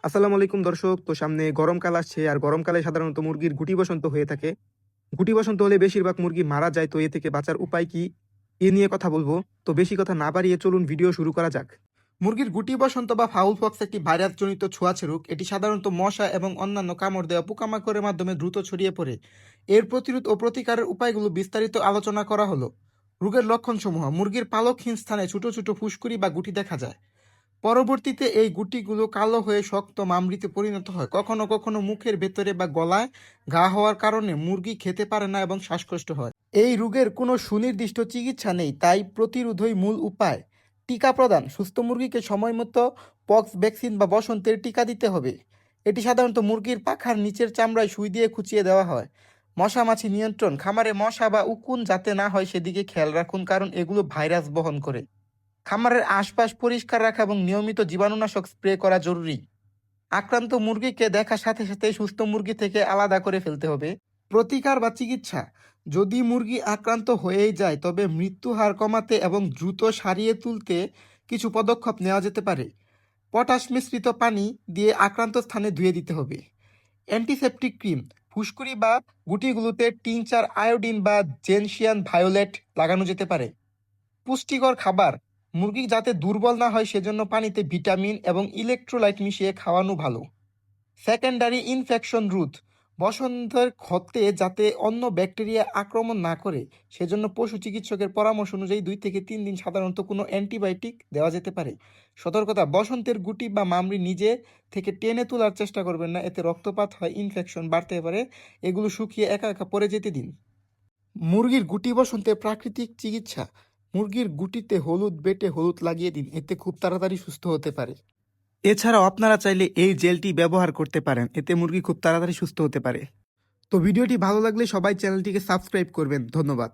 আসসালামু আলাইকুম দর্শক। তো সামনে গরমকাল আসছে, আর গরমকালে সাধারণত মুরগির গুটি বসন্ত হয়ে থাকে। গুটি বসন্ত হলে বেশিরভাগ মুরগি মারা যায়। তো এ থেকে বাঁচার উপায় কি, এ নিয়ে কথা বলবো। তো বেশি কথা না বাড়িয়ে চলুন ভিডিও শুরু করা যাক। মুরগির গুটি বসন্ত বা ফাউল পক্স একটি ভাইরাসজনিত ছোঁয়াচে রোগ। এটি সাধারণত মশা এবং অন্যান্য কামড় দেওয়া পোকামাকড়ের মাধ্যমে দ্রুত ছড়িয়ে পড়ে। এর প্রতিরোধ ও প্রতিকারের উপায়গুলো বিস্তারিত আলোচনা করা হলো। রোগের লক্ষণসমূহ: মুরগির পালকহীন স্থানে ছোট ছোট ফুসকুড়ি বা গুটি দেখা যায়। পরবর্তীতে এই গুটিগুলো কালো হয়ে শক্ত মামড়িতে পরিণত হয়। কখনো কখনো মুখের ভেতরে বা গলায় ঘা হওয়ার কারণে মুরগি খেতে পারে না এবং শ্বাসকষ্ট হয়। এই রোগের কোনো সুনির্দিষ্ট চিকিৎসা নেই, তাই প্রতিরোধই মূল উপায়। টিকা প্রদান: সুস্থ মুরগিকে সময়মতো পক্স ভ্যাকসিন বা বসন্তের টিকা দিতে হবে। এটি সাধারণত মুরগির পাখার নিচের চামড়ায় সুই দিয়ে খুঁচিয়ে দেওয়া হয়। মশা মাছি নিয়ন্ত্রণ: খামারে মশা বা উকুন যাতে না হয় সেদিকে খেয়াল রাখুন, কারণ এগুলো ভাইরাস বহন করে। খামারের আশপাশ পরিষ্কার রাখা এবং নিয়মিত জীবাণুনাশক স্প্রে করা জরুরি। আক্রান্ত মুরগিকে দেখার সাথে সাথে সুস্থ মুরগি থেকে আলাদা করে ফেলতে হবে। প্রতিকার বা চিকিৎসা: যদি মুরগি আক্রান্ত হয়েই যায় তবে মৃত্যু হার কমাতে এবং দ্রুত সারিয়ে তুলতে কিছু পদক্ষেপ নেওয়া যেতে পারে। পটাশ মিশ্রিত পানি দিয়ে আক্রান্ত স্থানে ধুয়ে দিতে হবে। অ্যান্টিসেপটিক ক্রিম: ফুসকুড়ি বা গুটিগুলোতে টিংচার আয়োডিন বা জেনসিয়ান ভায়োলেট লাগানো যেতে পারে। পুষ্টিকর খাবার: মুরগি যাতে দুর্বল না হয় সেজন্য পানিতে ভিটামিন এবং ইলেকট্রোলাইট মিশিয়ে খাওয়ানো ভালো। সেকেন্ডারি ইনফেকশন রোধ: বসন্তের ক্ষতে যাতে অন্য ব্যাকটেরিয়া আক্রমণ না করে সেজন্য পশু চিকিৎসকের পরামর্শ অনুযায়ী 2 থেকে 3 দিন সাধারণত কোনো অ্যান্টিবায়োটিক দেওয়া যেতে পারে। সতর্কতা: বসন্তের গুটি বা মামড়ি নিজে থেকে টেনে তোলার চেষ্টা করবেন না, এতে রক্তপাত হয়, ইনফেকশন বাড়তে পারে। এগুলো শুকিয়ে একা একা পড়ে যেতে দিন। মুরগির গুটি বসন্তে প্রাকৃতিক চিকিৎসা: মুরগির গুটিতে হলুদ বেটে হলুদ লাগিয়ে দিন, এতে খুব তাড়াতাড়ি সুস্থ হতে পারে। এছাড়াও আপনারা চাইলে এই জেলটি ব্যবহার করতে পারেন, এতে মুরগি খুব তাড়াতাড়ি সুস্থ হতে পারে। তো ভিডিওটি ভালো লাগলে সবাই চ্যানেলটিকে সাবস্ক্রাইব করবেন। ধন্যবাদ।